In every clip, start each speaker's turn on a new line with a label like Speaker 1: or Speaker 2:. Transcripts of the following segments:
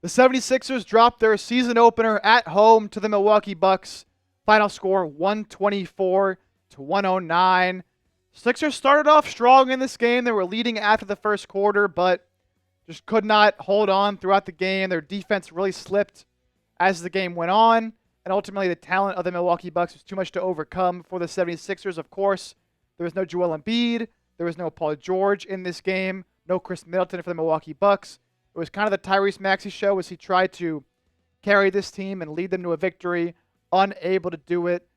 Speaker 1: The 76ers dropped their season opener at home to the Milwaukee Bucks. Final score 124-109. Sixers started off strong in this game. They were leading after the first quarter, but just could not hold on throughout the game. Their defense really slipped as the game went on, and ultimately the talent of the Milwaukee Bucks was too much to overcome for the 76ers. Of course, there was no Joel Embiid. There was no Paul George in this game. No Chris Middleton for the Milwaukee Bucks. It was kind of the Tyrese Maxey show as he tried to carry this team and lead them to a victory, unable to do it.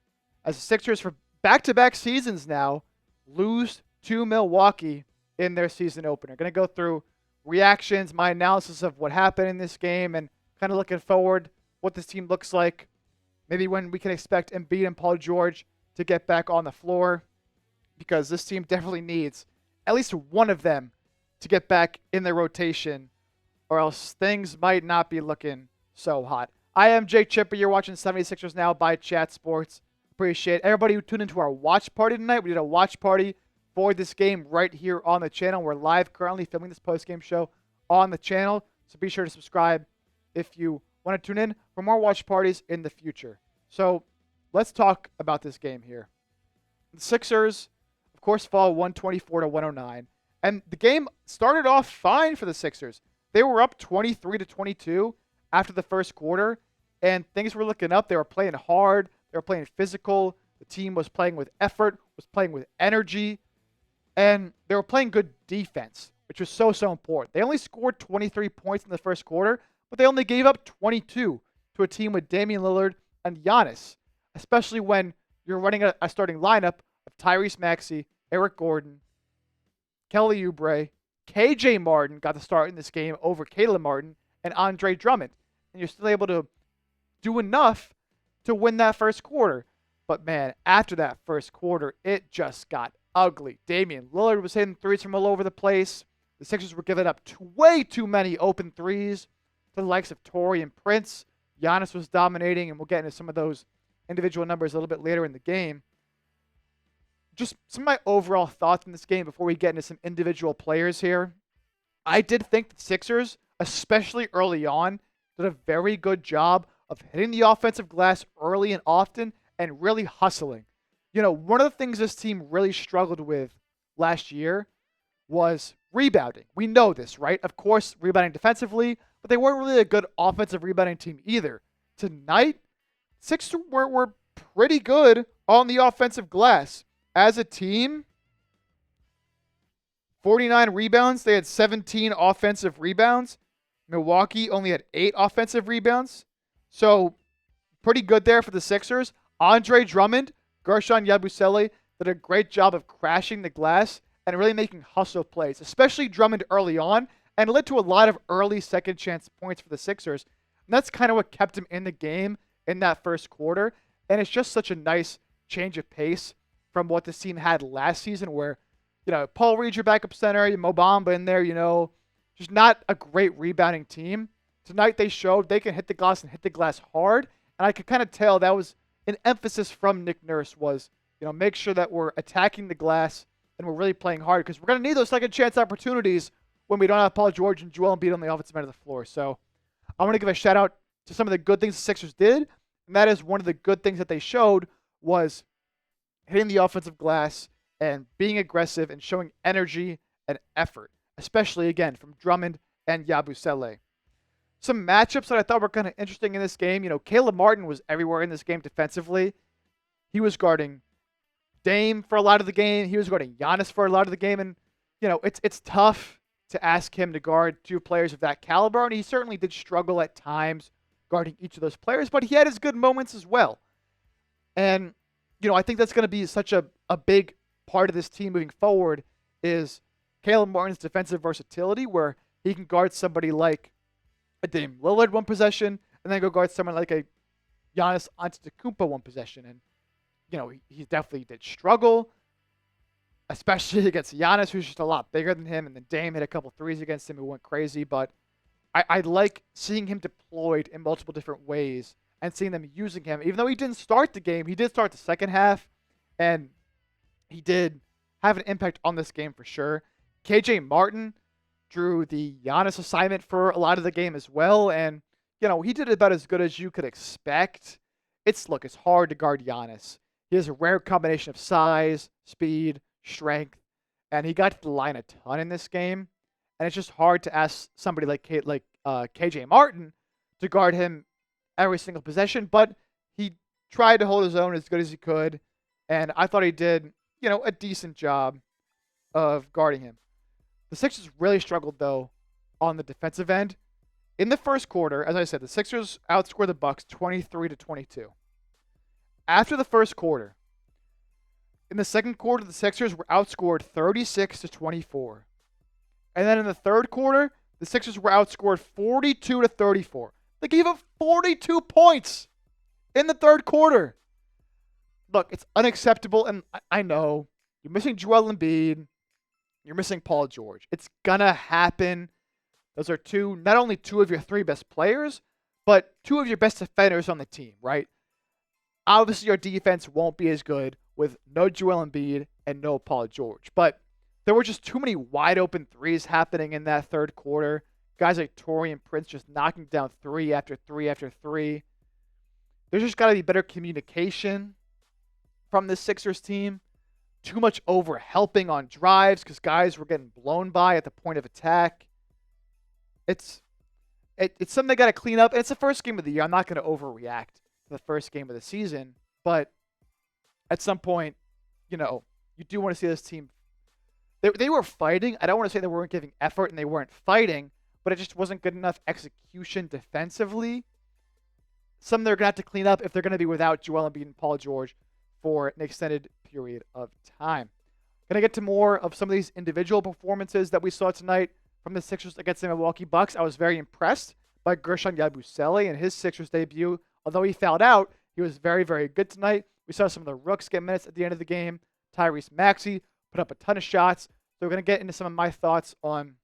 Speaker 1: As the Sixers, for back-to-back seasons now, lose to Milwaukee in their season opener. Going to go through reactions, my analysis of what happened in this game, and kind of looking forward what this team looks like. Maybe when we can expect Embiid and Paul George to get back on the floor, because this team definitely needs at least one of them to get back in their rotation, or else things might not be looking so hot. I am Jake Chipper. You're watching 76ers Now by Chat Sports. Appreciate everybody who tuned into our watch party tonight. We did a watch party for this game right here on the channel. We're live currently filming this post-game show on the channel, so be sure to subscribe if you want to tune in for more watch parties in the future. So let's talk about this game here. The Sixers, of course, fall 124-109, and the game started off fine for the Sixers. They were up 23-22 after the first quarter, and things were looking up. They were playing hard. They were playing physical. The team was playing with effort, was playing with energy, and they were playing good defense, which was so important. They only scored 23 points in the first quarter, but they only gave up 22 to a team with Damian Lillard and Giannis, especially when you're running a starting lineup of Tyrese Maxey, Eric Gordon, Kelly Oubre, KJ Martin got the start in this game over Caleb Martin and Andre Drummond. And you're still able to do enough to win that first quarter. But man, after that first quarter, it just got ugly. Damian Lillard was hitting threes from all over the place. The Sixers were giving up way too many open threes to the likes of Torrey and Prince. Giannis was dominating, and we'll get into some of those individual numbers a little bit later in the game. Just some of my overall thoughts in this game before we get into some individual players here. I did think the Sixers, especially early on, did a very good job of hitting the offensive glass early and often and really hustling. You know, one of the things this team really struggled with last year was rebounding. We know this, right? Of course, rebounding defensively, but they weren't really a good offensive rebounding team either. Tonight, Sixers were pretty good on the offensive glass. As a team, 49 rebounds. They had 17 offensive rebounds. Milwaukee only had 8 offensive rebounds. So, pretty good there for the Sixers. Andre Drummond, Guerschon Yabusele did a great job of crashing the glass and really making hustle plays, especially Drummond early on, and led to a lot of early second chance points for the Sixers. And that's kind of what kept them in the game in that first quarter. And it's just such a nice change of pace from what this team had last season, where, you know, Paul Reed, your backup center, Mo Bamba in there, you know, just not a great rebounding team. Tonight they showed they can hit the glass and hit the glass hard, and I could kind of tell that was an emphasis from Nick Nurse was, you know, make sure that we're attacking the glass and we're really playing hard, because we're going to need those second chance opportunities when we don't have Paul George and Joel Embiid on the offensive end of the floor. So I want to give a shout out to some of the good things the Sixers did, and that is one of the good things that they showed was hitting the offensive glass and being aggressive and showing energy and effort, especially, again, from Drummond and Yabusele. Some matchups that I thought were kind of interesting in this game. You know, Caleb Martin was everywhere in this game defensively. He was guarding Dame for a lot of the game. He was guarding Giannis for a lot of the game. And, you know, it's tough to ask him to guard two players of that caliber. And he certainly did struggle at times guarding each of those players, but he had his good moments as well. And, you know, I think that's going to be such a big part of this team moving forward is Caleb Martin's defensive versatility, where he can guard somebody like a Damian Lillard one possession and then go guard someone like a Giannis Antetokoumpo one possession. And, you know, he definitely did struggle, especially against Giannis, who's just a lot bigger than him. And then Dame hit a couple threes against him who went crazy. But I like seeing him deployed in multiple different ways and seeing them using him. Even though he didn't start the game, he did start the second half. And he did have an impact on this game for sure. KJ Martin drew the Giannis assignment for a lot of the game as well, and he did about as good as you could expect. It's hard to guard Giannis. He has a rare combination of size, speed, strength, and he got to the line a ton in this game. And it's just hard to ask somebody like KJ Martin to guard him every single possession, but he tried to hold his own as good as he could, and I thought he did, a decent job of guarding him. The Sixers really struggled, though, on the defensive end. In the first quarter, as I said, the Sixers outscored the Bucks 23-22. After the first quarter, in the second quarter, the Sixers were outscored 36-24. And then in the third quarter, the Sixers were outscored 42-34. They gave up 42 points in the third quarter. Look, it's unacceptable, and I know you're missing Joel Embiid. You're missing Paul George. It's going to happen. Those are not only two of your three best players, but two of your best defenders on the team, right? Obviously, your defense won't be as good with no Joel Embiid and no Paul George. But there were just too many wide open threes happening in that third quarter. Guys like Taurean Prince just knocking down three after three after three. There's just got to be better communication from the Sixers team. Too much over-helping on drives because guys were getting blown by at the point of attack. It's something they got to clean up. It's the first game of the year. I'm not going to overreact to the first game of the season. But at some point, you do want to see this team. They were fighting. I don't want to say they weren't giving effort and they weren't fighting, but it just wasn't good enough execution defensively. Something they're going to have to clean up if they're going to be without Joel Embiid and Paul George for an extended period of time. Going to get to more of some of these individual performances that we saw tonight from the Sixers against the Milwaukee Bucks. I was very impressed by Guerschon Yabusele and his Sixers debut. Although he fouled out, he was very, very good tonight. We saw some of the rooks get minutes at the end of the game. Tyrese Maxey put up a ton of shots. So we're going to get into some of my thoughts on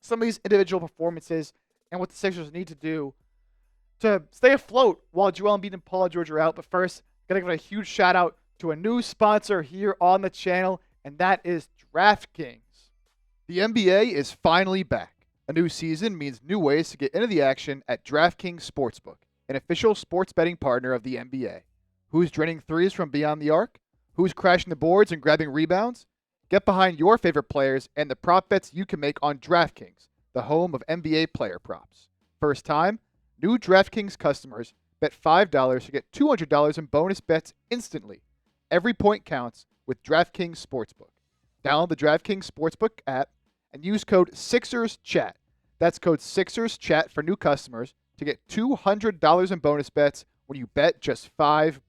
Speaker 1: some of these individual performances and what the Sixers need to do to stay afloat while Joel Embiid and Paul George are out. But first, got to give a huge shout out to a new sponsor here on the channel, and that is DraftKings.
Speaker 2: The NBA is finally back. A new season means new ways to get into the action at DraftKings Sportsbook, an official sports betting partner of the NBA. Who's draining threes from beyond the arc? Who's crashing the boards and grabbing rebounds? Get behind your favorite players and the prop bets you can make on DraftKings, the home of NBA player props. First time, new DraftKings customers bet $5 to get $200 in bonus bets instantly. Every point counts with DraftKings Sportsbook. Download the DraftKings Sportsbook app and use code SixersChat. That's code SixersChat for new customers to get $200 in bonus bets when you bet just $5.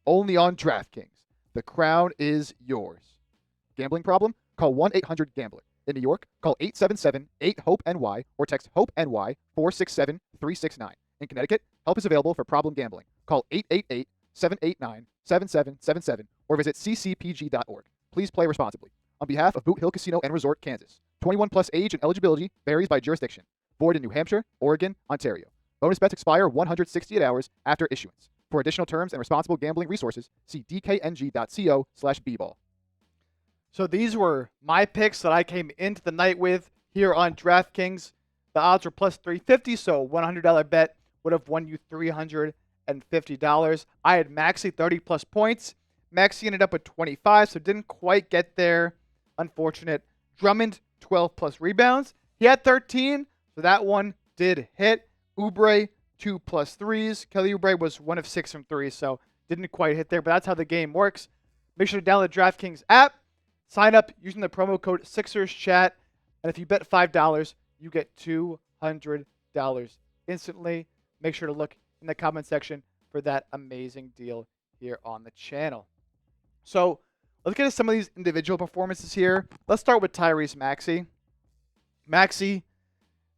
Speaker 2: Only on DraftKings. The crown is yours. Gambling problem? Call 1-800-GAMBLER. In New York, call 877-8-HOPE-NY or text HOPE-NY 467-369. In Connecticut, help is available for problem gambling. Call 888-789-7777 or visit ccpg.org. Please play responsibly. On behalf of Boot Hill Casino and Resort, Kansas. 21 plus age and eligibility varies by jurisdiction. Void in New Hampshire, Oregon, Ontario. Bonus bets expire 168 hours after issuance. For additional terms and responsible gambling resources, see dkng.co/bball.
Speaker 1: So these were my picks that I came into the night with here on DraftKings. The odds were plus 350, so a $100 bet would have won you $350. I had Maxey 30 plus points. Maxey ended up with 25, so didn't quite get there. Unfortunate. Drummond 12 plus rebounds. He had 13, so that one did hit. Oubre 2 plus threes. Kelly Oubre was 1 of 6 from 3, so didn't quite hit there, but that's how the game works. Make sure to download the DraftKings app. Sign up using the promo code SixersChat, and if you bet $5, you get $200 instantly. Make sure to look in the comment section for that amazing deal here on the channel. So let's get to some of these individual performances here. Let's start with Tyrese Maxey. Maxey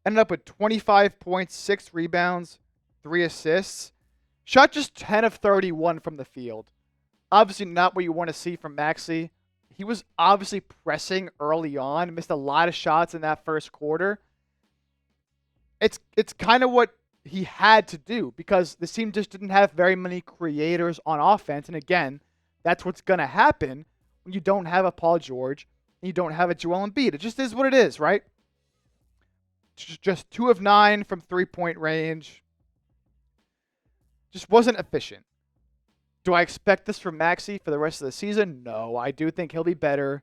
Speaker 1: ended up with 25 points, 6 rebounds, 3 assists. Shot just 10 of 31 from the field. Obviously not what you want to see from Maxey. He was obviously pressing early on, missed a lot of shots in that first quarter. It's kind of what he had to do because the team just didn't have very many creators on offense. And again, that's what's going to happen when you don't have a Paul George and you don't have a Joel Embiid. It just is what it is, right? Just 2 of 9 from 3-point range. Just wasn't efficient. Do I expect this from Maxey for the rest of the season? No, I do think he'll be better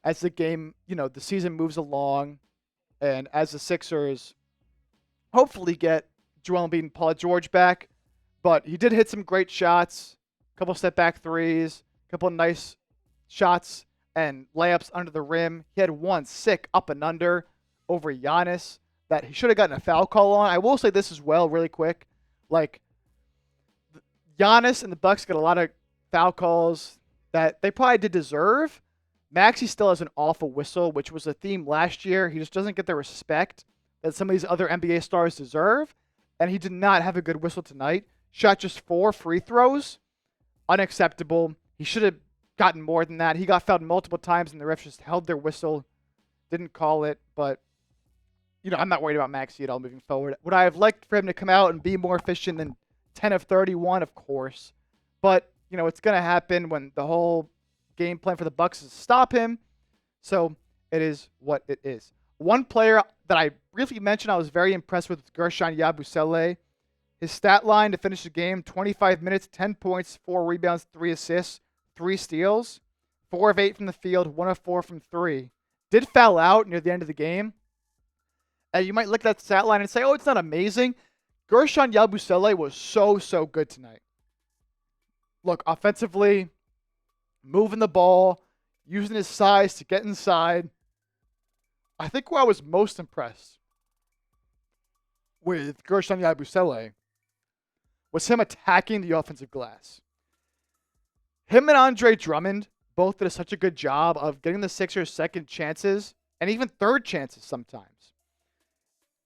Speaker 1: as the game, the season moves along, and as the Sixers hopefully get Joel Embiid and Paul George back. But he did hit some great shots, a couple step back threes, a couple nice shots and layups under the rim. He had one sick up and under over Giannis that he should have gotten a foul call on. I will say this as well, really quick. Like, Giannis and the Bucks got a lot of foul calls that they probably did deserve. Maxey still has an awful whistle, which was a theme last year. He just doesn't get the respect that some of these other NBA stars deserve. And he did not have a good whistle tonight. Shot just 4 free throws. Unacceptable. He should have gotten more than that. He got fouled multiple times, and the refs just held their whistle. Didn't call it. But, I'm not worried about Maxey at all moving forward. Would I have liked for him to come out and be more efficient than 10 of 31? Of course. But, it's going to happen when the whole game plan for the Bucks is to stop him. So it is what it is. One player that I briefly mentioned I was very impressed with Guerschon Yabusele. His stat line to finish the game, 25 minutes, 10 points, 4 rebounds, 3 assists, 3 steals, 4 of 8 from the field, 1 of 4 from 3. Did foul out near the end of the game. And you might look at that stat line and say, oh, it's not amazing. Guerschon Yabusele was so good tonight. Look, offensively, moving the ball, using his size to get inside. I think where I was most impressed with Guerschon Yabusele was him attacking the offensive glass. Him and Andre Drummond both did such a good job of getting the Sixers second chances and even third chances sometimes.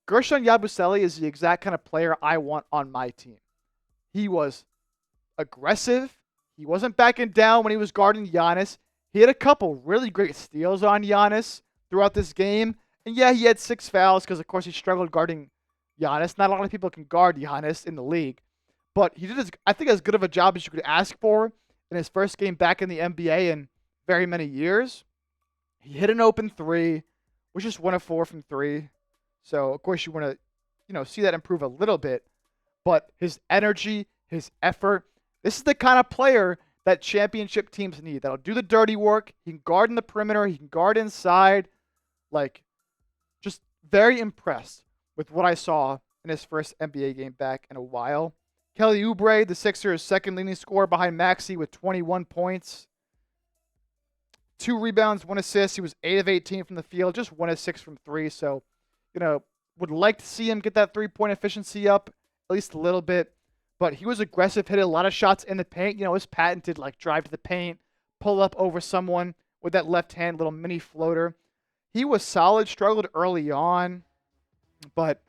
Speaker 1: Guerschon Yabusele is the exact kind of player I want on my team. He was aggressive. He wasn't backing down when he was guarding Giannis. He had a couple really great steals on Giannis throughout this game. And yeah, he had 6 fouls because, of course, he struggled guarding Giannis. Not a lot of people can guard Giannis in the league. But he did, I think, as good of a job as you could ask for in his first game back in the NBA in very many years. He hit an open 3, was just 1 of 4 from 3. So, of course, you want to, see that improve a little bit. But his energy, his effort, this is the kind of player that championship teams need. That'll do the dirty work. He can guard in the perimeter. He can guard inside. Just very impressed with what I saw in his first NBA game back in a while. Kelly Oubre, the Sixers' second leading scorer behind Maxey with 21 points. 2 rebounds, 1 assist. He was 8 of 18 from the field, just 1 of 6 from 3. So, would like to see him get that 3-point efficiency up at least a little bit. But he was aggressive, hit a lot of shots in the paint. His patented drive to the paint, pull up over someone with that left hand little mini floater. He was solid, struggled early on, but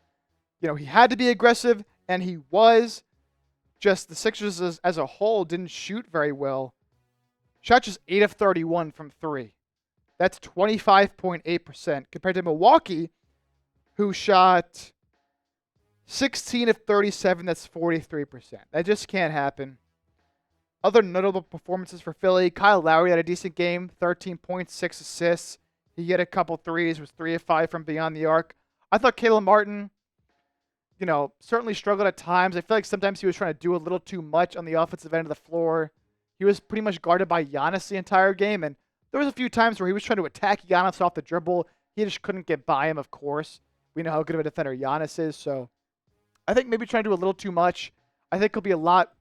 Speaker 1: he had to be aggressive, and he was. Just the Sixers as a whole didn't shoot very well. Shot just 8 of 31 from 3. That's 25.8% compared to Milwaukee, who shot 16 of 37. That's 43%. That just can't happen. Other notable performances for Philly. Kyle Lowry had a decent game, 13 points, 6 assists. He hit a couple threes, was 3 of 5 from beyond the arc. I thought Caleb Martin, certainly struggled at times. I feel like sometimes he was trying to do a little too much on the offensive end of the floor. He was pretty much guarded by Giannis the entire game, and there was a few times where he was trying to attack Giannis off the dribble. He just couldn't get by him, of course. We know how good of a defender Giannis is, so I think maybe trying to do a little too much. I think he'll be a lot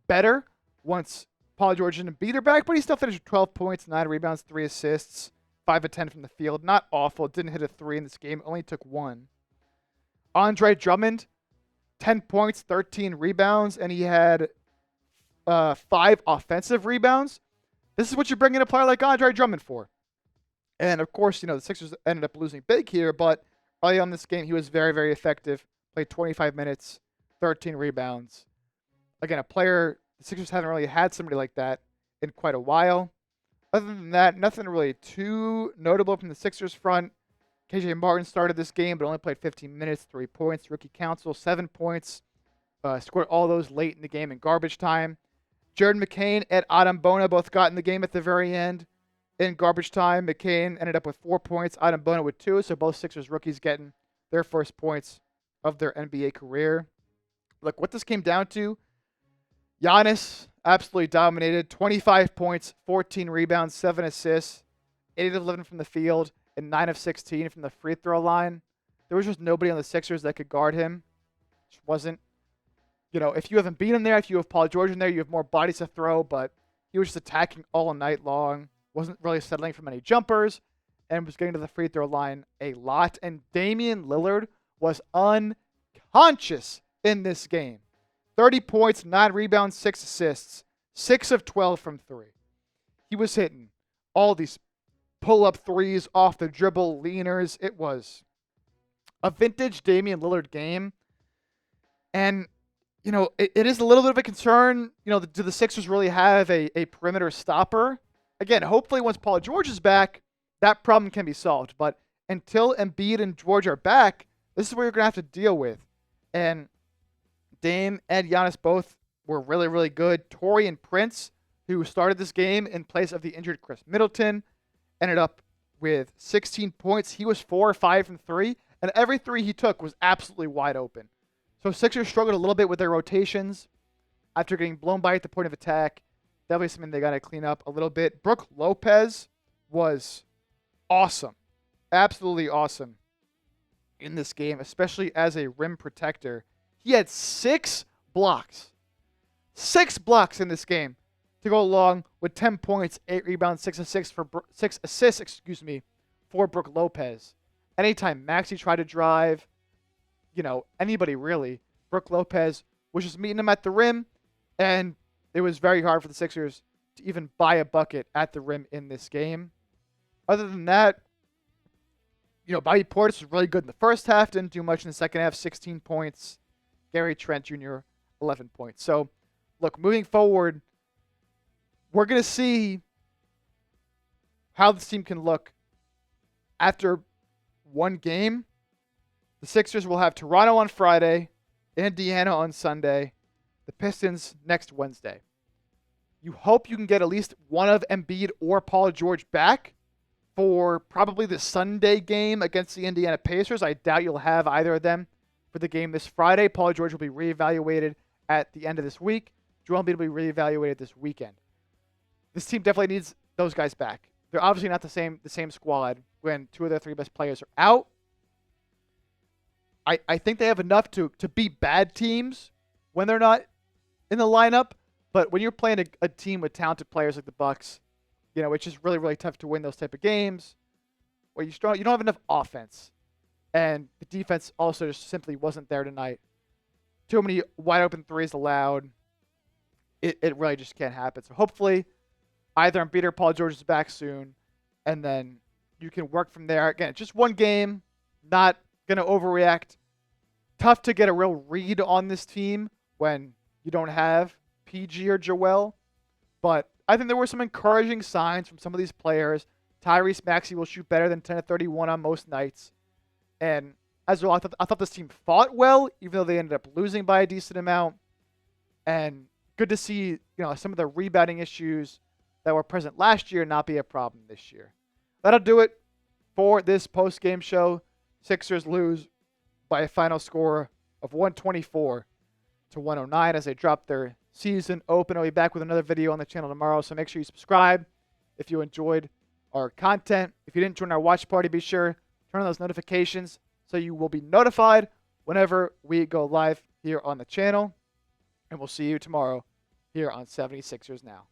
Speaker 1: better once Paul George and Embiid are back, but he still finished with 12 points, 9 rebounds, 3 assists, 5 of 10 from the field. Not awful. Didn't hit a 3 in this game. Only took 1. Andre Drummond, 10 points, 13 rebounds, and he had 5 offensive rebounds. This is what you're bringing a player like Andre Drummond for. And, of course, the Sixers ended up losing big here, but early on this game, he was very, very effective. Played 25 minutes, 13 rebounds. Again, a player, the Sixers haven't really had somebody like that in quite a while. Other than that, nothing really too notable from the Sixers front. KJ Martin started this game, but only played 15 minutes, 3 points. Rookie Council, 7 points. Scored all those late in the game in garbage time.
Speaker 2: Jared McCain and Adam Bona both got in the game at the very end. In garbage time, McCain ended up with 4 points, Adam Bona with 2, so both Sixers rookies getting their first points of their NBA career. Look, what this came down to, Giannis absolutely dominated. 25 points, 14 rebounds, 7 assists, 8 of 11 from the field, and 9 of 16 from the free throw line. There was just nobody on the Sixers that could guard him. Just wasn't. If you have Embiid in there, if you have Paul George in there, you have more bodies to throw, but he was just attacking all night long. Wasn't really settling for many jumpers, and was getting to the free throw line a lot. And Damian Lillard was unconscious in this game. 30 points, 9 rebounds, 6 assists, 6 of 12 from 3. He was hitting all these pull-up threes off the dribble, leaners. It was a vintage Damian Lillard game. And, it is a little bit of a concern. Do the Sixers really have a perimeter stopper? Again, hopefully once Paul George is back, that problem can be solved. But until Embiid and George are back, this is what you're going to have to deal with. And Dame and Giannis both were really, really good. Taurean Prince, who started this game in place of the injured Chris Middleton, ended up with 16 points. He was 4 or 5 from 3, and every 3 he took was absolutely wide open. So Sixers struggled a little bit with their rotations after getting blown by at the point of attack. Definitely something they got to clean up a little bit. Brook Lopez was awesome. Absolutely awesome in this game, especially as a rim protector. He had 6 blocks. 6 blocks in this game to go along with 10 points, 8 rebounds, 6 assists for Brook Lopez. Anytime Maxey tried to drive, anybody really, Brook Lopez was just meeting him at the rim, and it was very hard for the Sixers to even buy a bucket at the rim in this game. Other than that, Bobby Portis was really good in the first half, didn't do much in the second half, 16 points. Gary Trent Jr., 11 points. So, look, moving forward, we're going to see how this team can look after one game. The Sixers will have Toronto on Friday, Indiana on Sunday, the Pistons next Wednesday. You hope you can get at least one of Embiid or Paul George back for probably the Sunday game against the Indiana Pacers. I doubt you'll have either of them for the game this Friday. Paul George will be reevaluated at the end of this week. Joel Embiid will be reevaluated this weekend. This team definitely needs those guys back. They're obviously not the same squad when 2 of their 3 best players are out. I think they have enough to beat bad teams when they're not in the lineup. But when you're playing a team with talented players like the Bucks, it's just really, really tough to win those type of games where you don't have enough offense. And the defense also just simply wasn't there tonight. Too many wide open threes allowed. It really just can't happen. So hopefully either Embiid or Paul George is back soon, and then you can work from there. Again, just one game, not going to overreact. Tough to get a real read on this team when you don't have PG or Joel. But I think there were some encouraging signs from some of these players. Tyrese Maxey will shoot better than 10 of 31 on most nights. And as well, I thought this team fought well, even though they ended up losing by a decent amount. And good to see, some of the rebounding issues that were present last year not be a problem this year. That'll do it for this post-game show. Sixers lose by a final score of 124 to 109 as they drop their season open. I'll be back with another video on the channel tomorrow, so make sure you subscribe if you enjoyed our content. If you didn't join our watch party, be sure to turn on those notifications so you will be notified whenever we go live here on the channel. And we'll see you tomorrow here on 76ers Now.